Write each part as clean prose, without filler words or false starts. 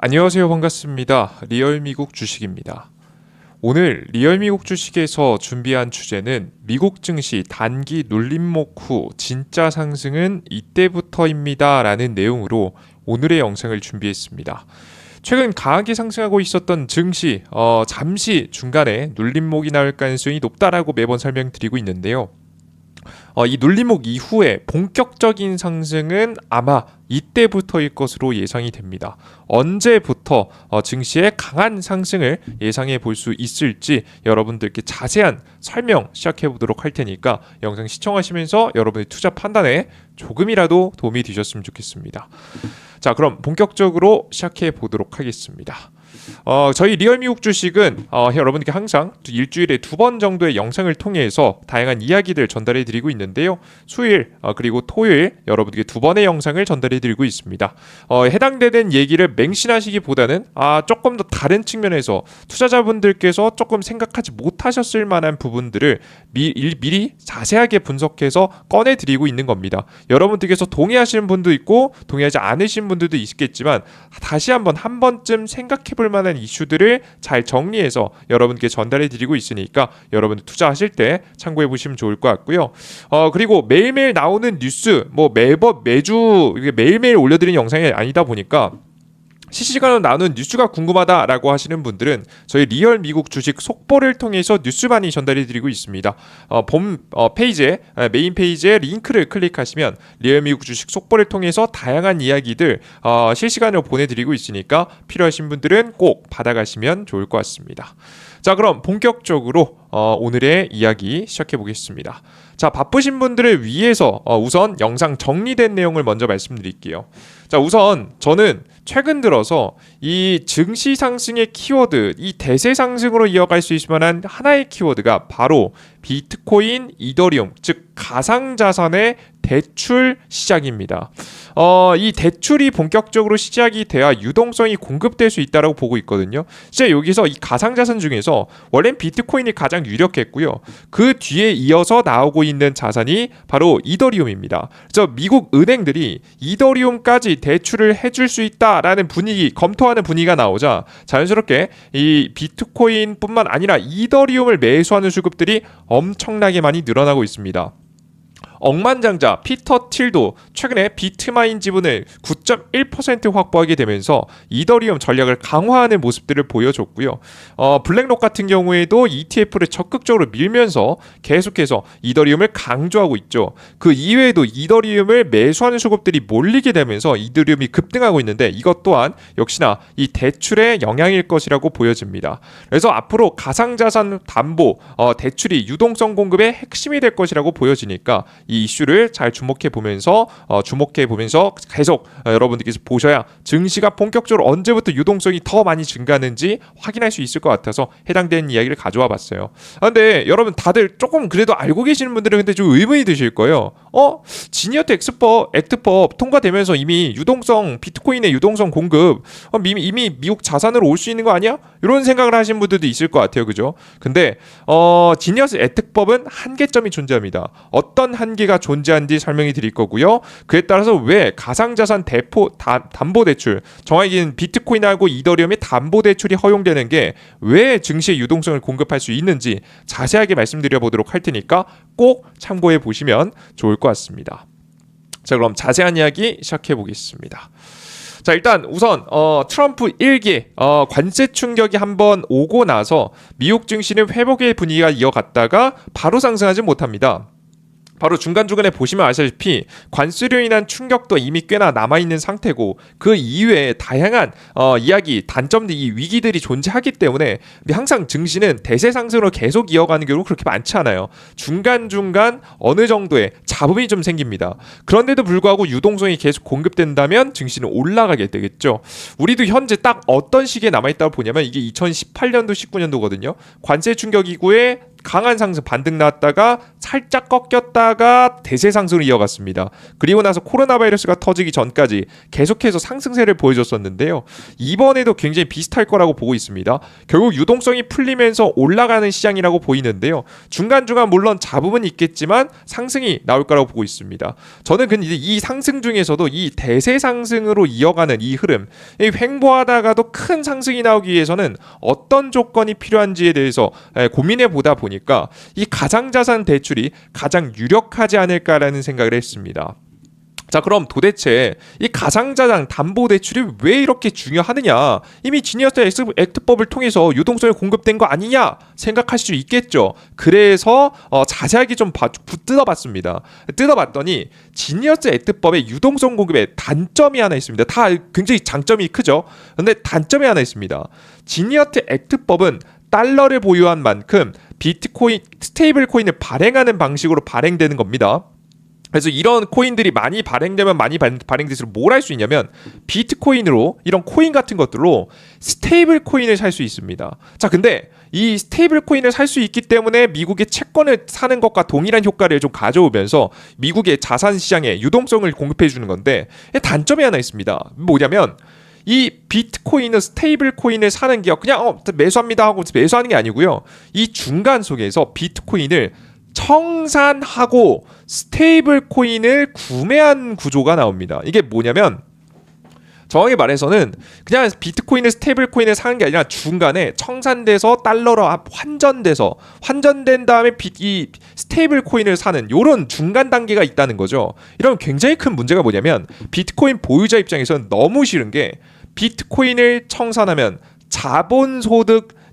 안녕하세요. 반갑습니다. 리얼미국 주식입니다. 오늘 리얼미국 주식에서 준비한 주제는 미국 증시 단기 눌림목 후 진짜 상승은 이때부터입니다 라는 내용으로 오늘의 영상을 준비했습니다. 최근 강하게 상승하고 있었던 증시 잠시 중간에 눌림목이 나올 가능성이 높다라고 매번 설명드리고 있는데요. 이 눌림목 이후에 본격적인 상승은 아마 이때부터일 것으로 예상이 됩니다. 언제부터 증시의 강한 상승을 예상해 볼 수 있을지 여러분들께 자세한 설명 시작해 보도록 할 테니까 영상 시청하시면서 여러분의 투자 판단에 조금이라도 도움이 되셨으면 좋겠습니다. 자, 그럼 본격적으로 시작해 보도록 하겠습니다. 저희 리얼미국 주식은 여러분께 항상 일주일에 2번 정도의 영상을 통해서 다양한 이야기들 전달해 드리고 있는데요. 수요일 그리고 토요일 여러분께 2번의 영상을 전달해 드리고 있습니다. 해당되는 얘기를 맹신하시기보다는 조금 더 다른 측면에서 투자자분들께서 조금 생각하지 못하셨을 만한 부분들을 미리 자세하게 분석해서 꺼내 드리고 있는 겁니다. 여러분들께서 동의하시는 분도 있고 동의하지 않으신 분들도 있겠지만 다시 한 번쯤 생각해 볼 만한 이슈들을 잘 정리해서 여러분께 전달해 드리고 있으니까 여러분들 투자하실 때 참고해 보시면 좋을 것 같고요. 그리고 매일매일 나오는 뉴스 매주 매일매일 올려드리는 영상이 아니다 보니까 실시간으로 나오는 뉴스가 궁금하다라고 하시는 분들은 저희 리얼 미국 주식 속보를 통해서 뉴스 많이 전달해 드리고 있습니다. 페이지에 메인 페이지에 링크를 클릭하시면 리얼 미국 주식 속보를 통해서 다양한 이야기들 실시간으로 보내드리고 있으니까 필요하신 분들은 꼭 받아가시면 좋을 것 같습니다. 자, 그럼 본격적으로 오늘의 이야기 시작해 보겠습니다. 자, 바쁘신 분들을 위해서 우선 영상 정리된 내용을 먼저 말씀드릴게요. 자, 우선 저는 최근 들어서 이 증시 상승의 키워드, 이 대세 상승으로 이어갈 수 있을 만한 하나의 키워드가 바로 비트코인, 이더리움, 즉 가상자산의 대출 시작입니다. 이 대출이 본격적으로 시작이 돼야 유동성이 공급될 수 있다고 보고 있거든요. 진짜 여기서 이 가상자산 중에서 원래는 비트코인이 가장 유력했고요. 그 뒤에 이어서 나오고 있는 자산이 바로 이더리움입니다. 그래서 미국 은행들이 이더리움까지 대출을 해줄 수 있다라는 검토하는 분위기가 나오자 자연스럽게 이 비트코인뿐만 아니라 이더리움을 매수하는 수급들이 엄청나게 많이 늘어나고 있습니다. 억만장자 피터 틸도 최근에 비트마인 지분을 9.1% 확보하게 되면서 이더리움 전략을 강화하는 모습들을 보여줬고요. 블랙록 같은 경우에도 ETF를 적극적으로 밀면서 계속해서 이더리움을 강조하고 있죠. 그 이외에도 이더리움을 매수하는 수급들이 몰리게 되면서 이더리움이 급등하고 있는데 이것 또한 역시나 이 대출의 영향일 것이라고 보여집니다. 그래서 앞으로 가상자산 담보 대출이 유동성 공급의 핵심이 될 것이라고 보여지니까 이 이슈를 잘 주목해 보면서 계속 여러분들께서 보셔야 증시가 본격적으로 언제부터 유동성이 더 많이 증가하는지 확인할 수 있을 것 같아서 해당되는 이야기를 가져와 봤어요. 근데 여러분 다들 조금 그래도 알고 계시는 분들은 근데 좀 의문이 드실 거예요. 지니어트 액트법 통과되면서 이미 비트코인의 유동성 공급 이미 미국 자산으로 올 수 있는 거 아니야? 이런 생각을 하시는 분들도 있을 것 같아요. 그죠? 근데 지니어스 액트법은 한계점이 존재합니다. 어떤 한계가 존재하는지 설명해 드릴 거고요. 그에 따라서 왜 가상자산 담보대출, 정확히는 비트코인하고 이더리움의 담보대출이 허용되는 게 왜 증시의 유동성을 공급할 수 있는지 자세하게 말씀드려 보도록 할 테니까 꼭 참고해 보시면 좋을 것 같습니다. 자, 그럼 자세한 이야기 시작해 보겠습니다. 자, 일단 우선 트럼프 1기 관세 충격이 한번 오고 나서 미국 증시는 회복의 분위기가 이어갔다가 바로 상승하지 못합니다. 바로 중간중간에 보시면 아시다시피 관세로 인한 충격도 이미 꽤나 남아있는 상태고 그 이외에 다양한 단점들, 이 위기들이 존재하기 때문에 항상 증시는 대세 상승으로 계속 이어가는 경우 그렇게 많지 않아요. 중간중간 어느 정도의 잡음이 좀 생깁니다. 그런데도 불구하고 유동성이 계속 공급된다면 증시는 올라가게 되겠죠. 우리도 현재 딱 어떤 시기에 남아있다고 보냐면 이게 2018년도 19년도거든요. 관세 충격 이후에 강한 상승 반등 나왔다가 살짝 꺾였다가 대세 상승을 이어갔습니다. 그리고 나서 코로나 바이러스가 터지기 전까지 계속해서 상승세를 보여줬었는데요. 이번에도 굉장히 비슷할 거라고 보고 있습니다. 결국 유동성이 풀리면서 올라가는 시장이라고 보이는데요. 중간중간 물론 잡음은 있겠지만 상승이 나올 나올 거라고 보고 있습니다. 저는 근데 이 상승 중에서도 이 대세 상승으로 이어가는 이 흐름, 이 횡보하다가도 큰 상승이 나오기 위해서는 어떤 조건이 필요한지에 대해서 고민해 보다 보니까 이 가상자산 대출이 가장 유력하지 않을까라는 생각을 했습니다. 자, 그럼 도대체 이 가상자산 담보대출이 왜 이렇게 중요하느냐? 이미 지니어스 액트법을 통해서 유동성이 공급된 거 아니냐 생각할 수 있겠죠. 그래서 자세하게 좀 뜯어봤습니다. 뜯어봤더니 지니어스 액트법의 유동성 공급에 단점이 하나 있습니다. 다 굉장히 장점이 크죠. 근데 단점이 하나 있습니다. 지니어스 액트법은 달러를 보유한 만큼 비트코인, 스테이블 코인을 발행하는 방식으로 발행되는 겁니다. 그래서 이런 코인들이 많이 발행되면 많이 발행될수록 뭘 할 수 있냐면 비트코인으로 이런 코인 같은 것들로 스테이블 코인을 살 수 있습니다. 자, 근데 이 스테이블 코인을 살 수 있기 때문에 미국의 채권을 사는 것과 동일한 효과를 좀 가져오면서 미국의 자산 시장에 유동성을 공급해 주는 건데 단점이 하나 있습니다. 뭐냐면 이 비트코인은 스테이블 코인을 사는 게 그냥 매수합니다 하고 매수하는 게 아니고요. 이 중간 속에서 비트코인을 청산하고 스테이블 코인을 구매한 구조가 나옵니다. 이게 뭐냐면 정확히 말해서는 그냥 비트코인을 스테이블 코인을 사는 게 아니라 중간에 청산돼서 달러로 환전된 다음에 이 스테이블 코인을 사는 이런 중간 단계가 있다는 거죠. 이런 굉장히 큰 문제가 뭐냐면 비트코인 보유자 입장에서는 너무 싫은 게 비트코인을 청산하면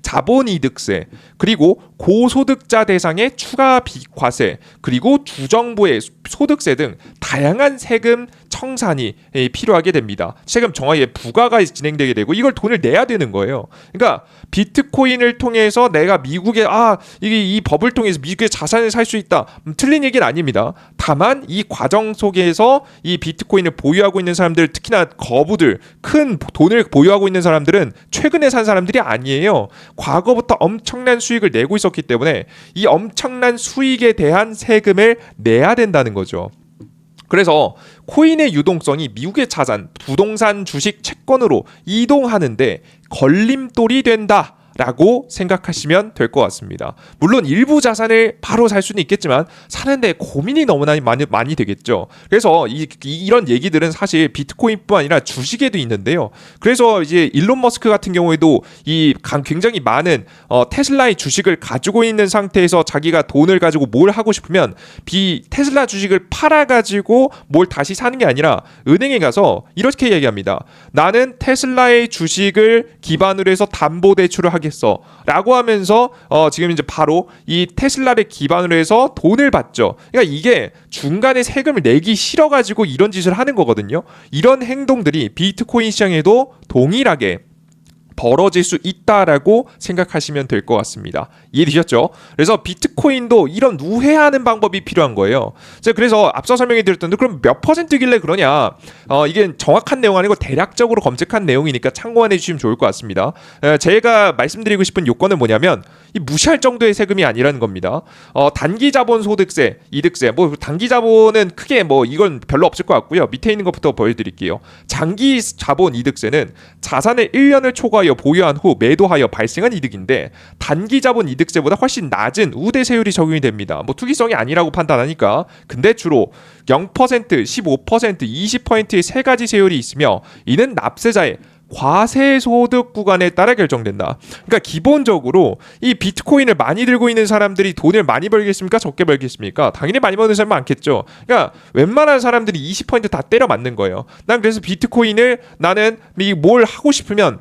자본이득세, 그리고 고소득자 대상의 추가 비과세, 그리고 주정부의 소득세 등 다양한 세금 청산이 필요하게 됩니다. 세금 정확히 부과가 진행되게 되고 이걸 돈을 내야 되는 거예요. 그러니까 비트코인을 통해서 내가 미국의 이 법을 통해서 미국의 자산을 살 수 있다. 틀린 얘기는 아닙니다. 다만 이 과정 속에서 이 비트코인을 보유하고 있는 사람들, 특히나 거부들, 큰 돈을 보유하고 있는 사람들은 최근에 산 사람들이 아니에요. 과거부터 엄청난 수익을 내고 있었기 때문에 이 엄청난 수익에 대한 세금을 내야 된다는 거죠. 그래서 코인의 유동성이 미국의 자산, 부동산, 주식, 채권으로 이동하는데 걸림돌이 된다 라고 생각하시면 될 것 같습니다. 물론 일부 자산을 바로 살 수는 있겠지만 사는데 고민이 너무나 많이 되겠죠. 그래서 이런 얘기들은 사실 비트코인뿐만 아니라 주식에도 있는데요. 그래서 이제 일론 머스크 같은 경우에도 굉장히 많은 테슬라의 주식을 가지고 있는 상태에서 자기가 돈을 가지고 뭘 하고 싶으면 테슬라 주식을 팔아가지고 뭘 다시 사는 게 아니라 은행에 가서 이렇게 얘기합니다. 나는 테슬라의 주식을 기반으로 해서 담보대출을 하겠어 라고 하면서 지금 이제 바로 이 테슬라를 기반으로 해서 돈을 받죠. 그러니까 이게 중간에 세금을 내기 싫어가지고 이런 짓을 하는 거거든요. 이런 행동들이 비트코인 시장에도 동일하게 벌어질 수 있다라고 생각하시면 될 것 같습니다. 이해되셨죠? 그래서 비트코인도 이런 우회하는 방법이 필요한 거예요. 그래서 앞서 설명해 드렸던데 그럼 몇 %길래 그러냐? 이게 정확한 내용 아니고 대략적으로 검색한 내용이니까 참고해 주시면 좋을 것 같습니다. 제가 말씀드리고 싶은 요건은 뭐냐면 이 무시할 정도의 세금이 아니라는 겁니다. 단기 자본 소득세, 이득세, 단기 자본은 크게 이건 별로 없을 것 같고요. 밑에 있는 것부터 보여드릴게요. 장기 자본 이득세는 자산을 1년을 초과하여 보유한 후 매도하여 발생한 이득인데 단기 자본 이득세보다 훨씬 낮은 우대세율이 적용이 됩니다. 투기성이 아니라고 판단하니까. 근데 주로 0%, 15%, 20%의 세 가지 세율이 있으며 이는 납세자의 과세소득 구간에 따라 결정된다. 그러니까 기본적으로 이 비트코인을 많이 들고 있는 사람들이 돈을 많이 벌겠습니까? 적게 벌겠습니까? 당연히 많이 버는 사람은 많겠죠. 그러니까 웬만한 사람들이 20%다 때려 맞는 거예요. 난 그래서 비트코인을 나는 뭘 하고 싶으면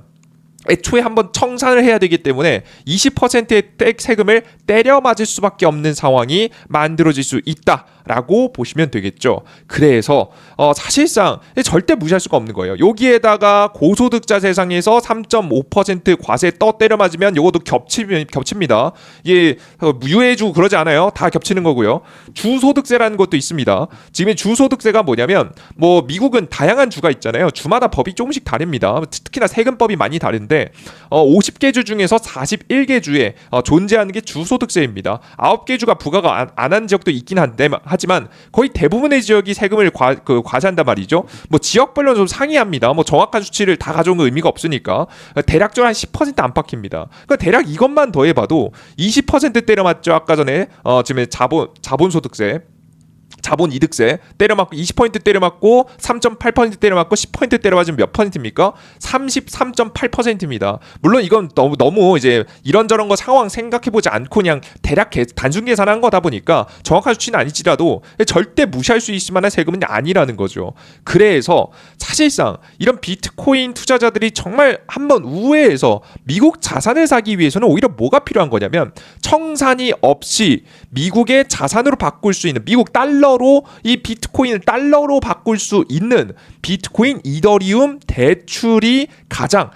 애초에 한번 청산을 해야 되기 때문에 20%의 세금을 때려 맞을 수밖에 없는 상황이 만들어질 수 있다라고 보시면 되겠죠. 그래서 사실상 절대 무시할 수가 없는 거예요. 여기에다가 고소득자 세상에서 3.5% 과세 때려 맞으면 이것도 겹칩니다. 이게 유해주 그러지 않아요. 다 겹치는 거고요. 주소득세라는 것도 있습니다. 지금 주소득세가 뭐냐면 미국은 다양한 주가 있잖아요. 주마다 법이 조금씩 다릅니다. 특히나 세금법이 많이 다른데 50개 주 중에서 41개 주에 존재하는 게 주소득세입니다. 9개 주가 부과가 안 한 지역도 있긴 하지만 거의 대부분의 지역이 세금을 과세한단 말이죠. 지역별로 좀 상이합니다. 정확한 수치를 다 가져온 건 의미가 없으니까 대략적으로 한 10% 안팎입니다. 그러니까 대략 이것만 더해봐도 20% 때려 맞죠. 아까 전에 지금 자본소득세 자본 이득세 때려맞고 20% 때려맞고 3.8% 때려맞고 10% 때려맞으면 몇 퍼센트입니까? 33.8%입니다. 물론 이건 너무 이제 이런저런 거 상황 생각해보지 않고 그냥 대략 단순 계산한 거다 보니까 정확한 수치는 아니지라도 절대 무시할 수 있을 만한 세금은 아니라는 거죠. 그래서 사실상 이런 비트코인 투자자들이 정말 한번 우회해서 미국 자산을 사기 위해서는 오히려 뭐가 필요한 거냐면 청산이 없이 미국의 자산으로 바꿀 수 있는 미국 달러로 이 비트코인을 달러로 바꿀 수 있는 비트코인 이더리움 대출이 가장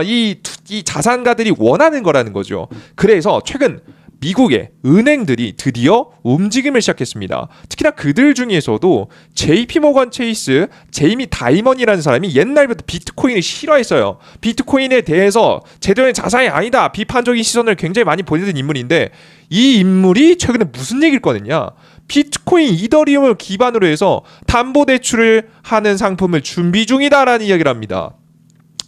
이 자산가들이 원하는 거라는 거죠. 그래서 최근 미국의 은행들이 드디어 움직임을 시작했습니다. 특히나 그들 중에서도 JP모건 체이스 제이미 다이먼이라는 사람이 옛날부터 비트코인을 싫어했어요. 비트코인에 대해서 제대로 자산이 아니다 비판적인 시선을 굉장히 많이 보내던 인물인데 이 인물이 최근에 무슨 얘기를 꺼냈냐? 비트코인 이더리움을 기반으로 해서 담보대출을 하는 상품을 준비 중이다라는 이야기를 합니다.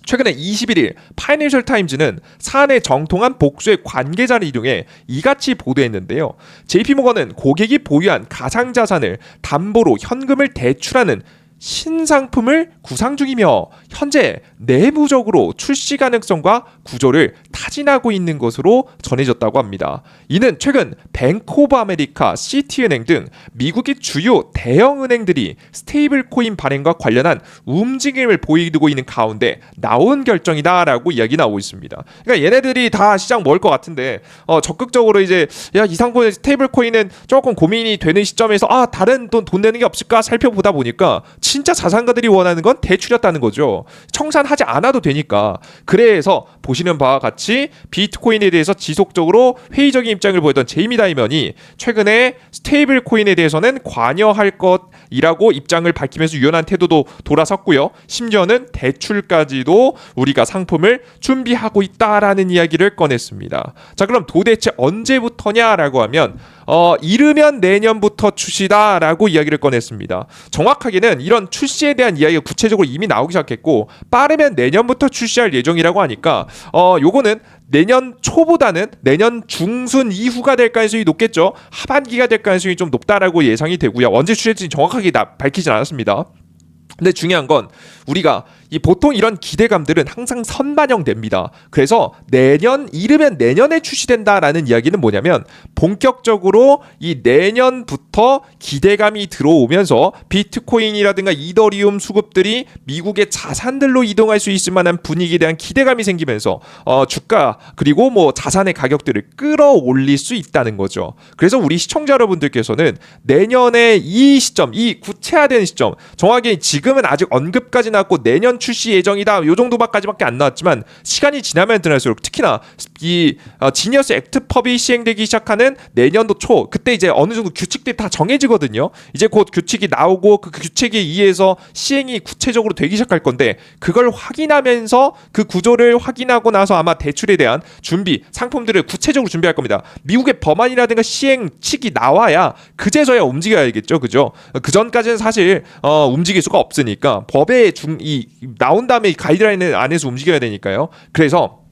최근에 21일 파이낸셜 타임즈는 사안에 정통한 복수의 관계자를 이용해 이같이 보도했는데요. JP모건은 고객이 보유한 가상자산을 담보로 현금을 대출하는 신상품을 구상 중이며 현재 내부적으로 출시 가능성과 구조를 타진하고 있는 것으로 전해졌다고 합니다. 이는 최근 뱅크 오브 아메리카, 시티은행 등 미국의 주요 대형 은행들이 스테이블 코인 발행과 관련한 움직임을 보이고 있는 가운데 나온 결정이다라고 이야기 나오고 있습니다. 그러니까 얘네들이 다 시장 먹을 것 같은데 적극적으로 이제 이 상품의 스테이블 코인은 조금 고민이 되는 시점에서 다른 돈 내는 게 없을까 살펴보다 보니까 진짜 자산가들이 원하는 건 대출이었다는 거죠. 청산하지 않아도 되니까. 그래서 보시는 바와 같이 비트코인에 대해서 지속적으로 회의적인 입장을 보였던 제이미 다이먼이 최근에 스테이블 코인에 대해서는 관여할 것이라고 입장을 밝히면서 유연한 태도도 돌아섰고요. 심지어는 대출까지도 우리가 상품을 준비하고 있다라는 이야기를 꺼냈습니다. 자, 그럼 도대체 언제부터냐라고 하면 이르면 내년부터 출시다라고 이야기를 꺼냈습니다. 정확하게는 이런 출시에 대한 이야기가 구체적으로 이미 나오기 시작했고 빠르면 내년부터 출시할 예정이라고 하니까 요거는 내년 초보다는 내년 중순 이후가 될 가능성이 높겠죠. 하반기가 될 가능성이 좀 높다라고 예상이 되고요. 언제 출시할지 정확하게 밝히진 않았습니다. 근데 중요한 건 우리가 보통 이런 기대감들은 항상 선반영됩니다. 그래서 이르면 내년에 출시된다라는 이야기는 뭐냐면 본격적으로 이 내년부터 기대감이 들어오면서 비트코인이라든가 이더리움 수급들이 미국의 자산들로 이동할 수 있을 만한 분위기에 대한 기대감이 생기면서 주가 그리고 뭐 자산의 가격들을 끌어올릴 수 있다는 거죠. 그래서 우리 시청자 여러분들께서는 내년에 이 시점, 이 구체화된 시점, 정확히 지금은 아직 언급까지 나왔고 내년 출시 예정이다. 요 정도까지밖에 안 나왔지만 시간이 지나면 지날수록 특히나 이 지니어스 액트법이 시행되기 시작하는 내년도 초 그때 이제 어느 정도 규칙들이 다 정해지거든요. 이제 곧 규칙이 나오고 그 규칙에 의해서 시행이 구체적으로 되기 시작할 건데 그걸 확인하면서 그 구조를 확인하고 나서 아마 대출에 대한 준비 상품들을 구체적으로 준비할 겁니다. 미국의 법안이라든가 시행칙이 나와야 그제서야 움직여야겠죠. 그죠? 그 전까지는 사실 움직일 수가 없으니까 법의 나온 다음에 이 가이드라인 안에서 움직여야 되니까요. 그래서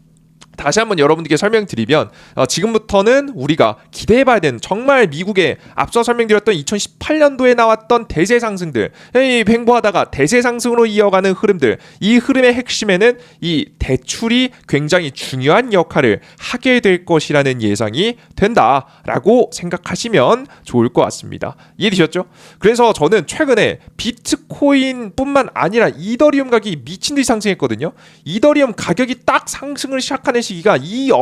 다시 한번 여러분들께 설명드리면 지금부터는 우리가 기대해봐야 되는 정말 미국의 앞서 설명드렸던 2018년도에 나왔던 대세 상승들 횡보하다가 대세 상승으로 이어가는 흐름들 이 흐름의 핵심에는 이 대출이 굉장히 중요한 역할을 하게 될 것이라는 예상이 된다라고 생각하시면 좋을 것 같습니다. 이해되셨죠? 그래서 저는 최근에 비트코인뿐만 아니라 이더리움 가격이 미친듯이 상승했거든요. 이더리움 가격이 딱 상승을 시작하는 시기가 이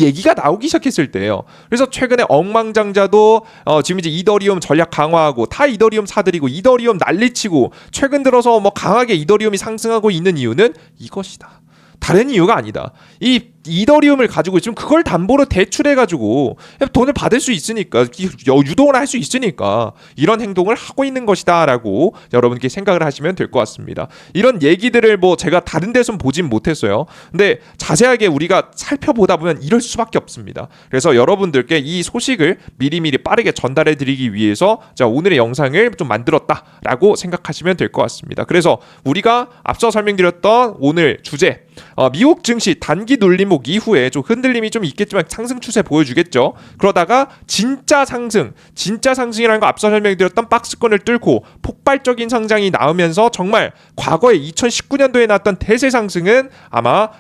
얘기가 나오기 시작했을 때예요. 그래서 최근에 억만장자도 지금 이제 이더리움 전략 강화하고 다 이더리움 사들이고 이더리움 난리치고 최근 들어서 뭐 강하게 이더리움이 상승하고 있는 이유는 이것이다. 다른 이유가 아니다. 이 이더리움을 가지고 있으면 그걸 담보로 대출해가지고 돈을 받을 수 있으니까 유동을 할 수 있으니까 이런 행동을 하고 있는 것이다라고 여러분께 생각을 하시면 될 것 같습니다. 이런 얘기들을 뭐 제가 다른 데서는 보진 못했어요. 근데 자세하게 우리가 살펴보다 보면 이럴 수밖에 없습니다. 그래서 여러분들께 이 소식을 미리미리 빠르게 전달해 드리기 위해서 오늘의 영상을 좀 만들었다라고 생각하시면 될 것 같습니다. 그래서 우리가 앞서 설명드렸던 오늘 주제 미국 증시 단기 눌림목 기록 이후에 좀 흔들림이 좀 있겠지만 상승 추세 보여주겠죠. 그러다가 진짜 상승이라는 거 앞서 설명드렸던 박스권을 뚫고 폭발적인 성장이 나오면서 정말 과거에 2019년도에 나왔던 대세 상승은 아마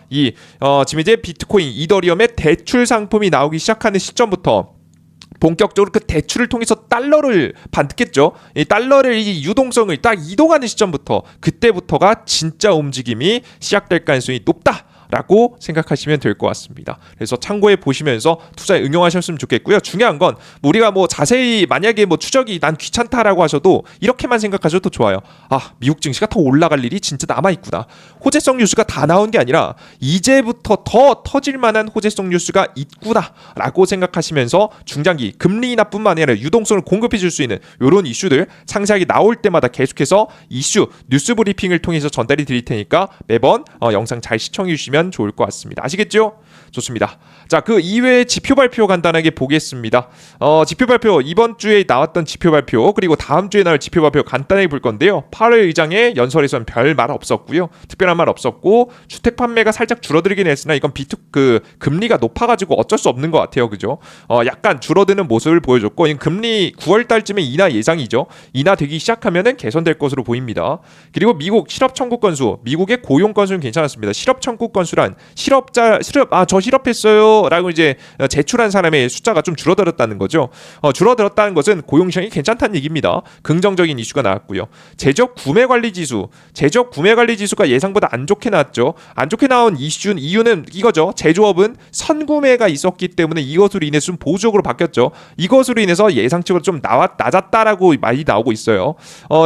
지금 이제 비트코인, 이더리움의 대출 상품이 나오기 시작하는 시점부터 본격적으로 그 대출을 통해서 달러를 반득했죠. 이 달러를 이 유동성을 딱 이동하는 시점부터 그때부터가 진짜 움직임이 시작될 가능성이 높다. 라고 생각하시면 될 것 같습니다. 그래서 참고해 보시면서 투자에 응용하셨으면 좋겠고요. 중요한 건 우리가 뭐 자세히 만약에 뭐 추적이 난 귀찮다라고 하셔도 이렇게만 생각하셔도 좋아요. 아, 미국 증시가 더 올라갈 일이 진짜 남아있구나. 호재성 뉴스가 다 나온 게 아니라 이제부터 더 터질 만한 호재성 뉴스가 있구나 라고 생각하시면서 중장기 금리인하뿐만 아니라 유동성을 공급해 줄 수 있는 이런 이슈들 상세하게 나올 때마다 계속해서 뉴스 브리핑을 통해서 전달해 드릴 테니까 매번 영상 잘 시청해 주시면 좋을 것 같습니다. 아시겠죠? 좋습니다. 자, 그 이외의 지표 발표 간단하게 보겠습니다. 지표 발표 이번 주에 나왔던 지표 발표 그리고 다음 주에 나올 지표 발표 간단하게 볼 건데요. 8월 의장의 연설에서는 별 말 없었고요. 특별한 말 없었고 주택 판매가 살짝 줄어들긴 했으나 이건 금리가 높아가지고 어쩔 수 없는 것 같아요. 그죠? 약간 줄어드는 모습을 보여줬고 금리 9월 달쯤에 인하 예상이죠. 인하되기 시작하면은 개선될 것으로 보입니다. 그리고 미국 실업 청구 건수, 미국의 고용 건수는 괜찮았습니다. 실업 청구 건수란 저 실업했어요 라고 이제 제출한 사람의 숫자가 좀 줄어들었다는 거죠. 줄어들었다는 것은 고용 시장이 괜찮다는 얘기입니다. 긍정적인 이슈가 나왔고요. 제적 구매 관리 지수가 예상보다 안 좋게 나왔죠. 안 좋게 나온 이유는 이거죠. 제조업은 선구매가 있었기 때문에 이것으로 인해서 좀 보수적으로 바뀌었죠. 이것으로 인해서 예상치보다 좀 낮았다라고 많이 나오고 있어요.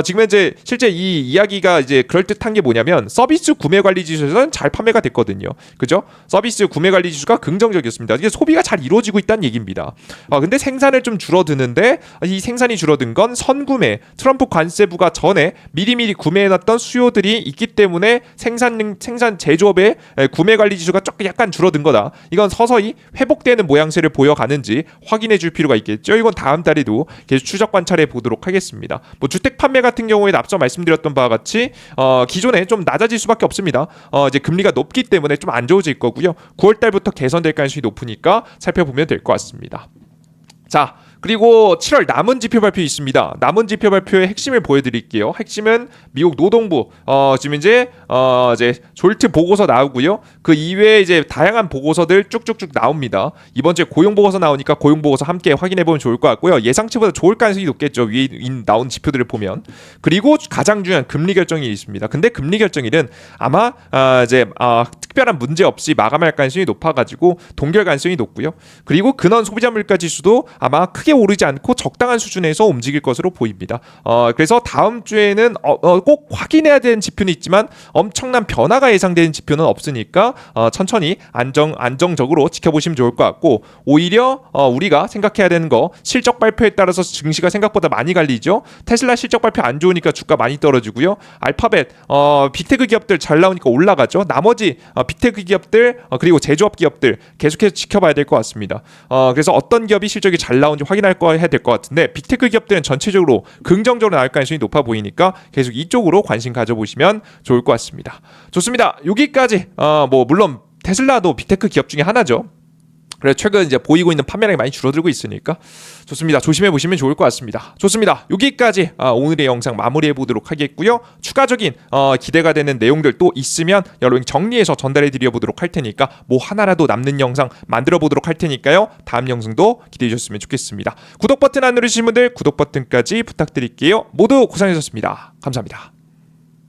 지금 현재 실제 이 이야기가 이제 그럴듯한 게 뭐냐면 서비스 구매 관리 지수에서는 잘 판매가 됐거든요. 그죠? 서비스 구매 관리 지수가 긍정적이었습니다. 이게 소비가 잘 이루어지고 있다는 얘기입니다. 근데 생산을 좀 줄어드는데 이 생산이 줄어든 건 선구매, 트럼프 관세부가 전에 미리미리 구매해놨던 수요들이 있기 때문에 생산 제조업의 구매 관리 지수가 조금 약간 줄어든 거다. 이건 서서히 회복되는 모양새를 보여가는지 확인해 줄 필요가 있겠죠. 이건 다음 달에도 계속 추적 관찰해 보도록 하겠습니다. 뭐 주택 판매 같은 경우에는 앞서 말씀드렸던 바와 같이 기존에 좀 낮아질 수밖에 없습니다. 이제 금리가 높기 때문에 좀 안 좋아질 거고요. 9월 달부터 개선될 가능성이 높으니까 살펴보면 될 것 같습니다. 자, 그리고 7월 남은 지표 발표 있습니다. 남은 지표 발표의 핵심을 보여드릴게요. 핵심은 미국 노동부 지금 이제 졸트 보고서 나오고요. 그 이외에 이제 다양한 보고서들 쭉쭉쭉 나옵니다. 이번 주에 고용 보고서 나오니까 고용 보고서 함께 확인해 보면 좋을 것 같고요. 예상치보다 좋을 가능성이 높겠죠. 위에 나온 지표들을 보면. 그리고 가장 중요한 금리 결정일이 있습니다. 근데 금리 결정일은 아마 특별한 문제 없이 마감할 가능성이 높아가지고 동결 가능성이 높고요. 그리고 근원 소비자 물가 지수도 아마 크게 오르지 않고 적당한 수준에서 움직일 것으로 보입니다. 그래서 다음 주에는 꼭 확인해야 되는 지표는 있지만 엄청난 변화가 예상되는 지표는 없으니까 천천히 안정적으로 지켜보시면 좋을 것 같고 오히려 우리가 생각해야 되는 거 실적 발표에 따라서 증시가 생각보다 많이 갈리죠. 테슬라 실적 발표 안 좋으니까 주가 많이 떨어지고요. 알파벳 빅테크 기업들 잘 나오니까 올라가죠. 나머지 빅테크 기업들 그리고 제조업 기업들 계속해서 지켜봐야 될 것 같습니다. 그래서 어떤 기업이 실적이 잘 나오는지 확인할 거 해야 될 것 같은데 빅테크 기업들은 전체적으로 긍정적으로 나올 가능성이 높아 보이니까 계속 이쪽으로 관심 가져보시면 좋을 것 같습니다. 좋습니다. 여기까지 물론 테슬라도 빅테크 기업 중에 하나죠. 그래서 최근 이제 보이고 있는 판매량이 많이 줄어들고 있으니까 좋습니다. 조심해 보시면 좋을 것 같습니다. 좋습니다. 여기까지 오늘의 영상 마무리해 보도록 하겠고요. 추가적인 기대가 되는 내용들 또 있으면 여러분 정리해서 전달해 드려 보도록 할 테니까 뭐 하나라도 남는 영상 만들어 보도록 할 테니까요. 다음 영상도 기대해 주셨으면 좋겠습니다. 구독 버튼 안 누르신 분들 구독 버튼까지 부탁드릴게요. 모두 고생하셨습니다. 감사합니다.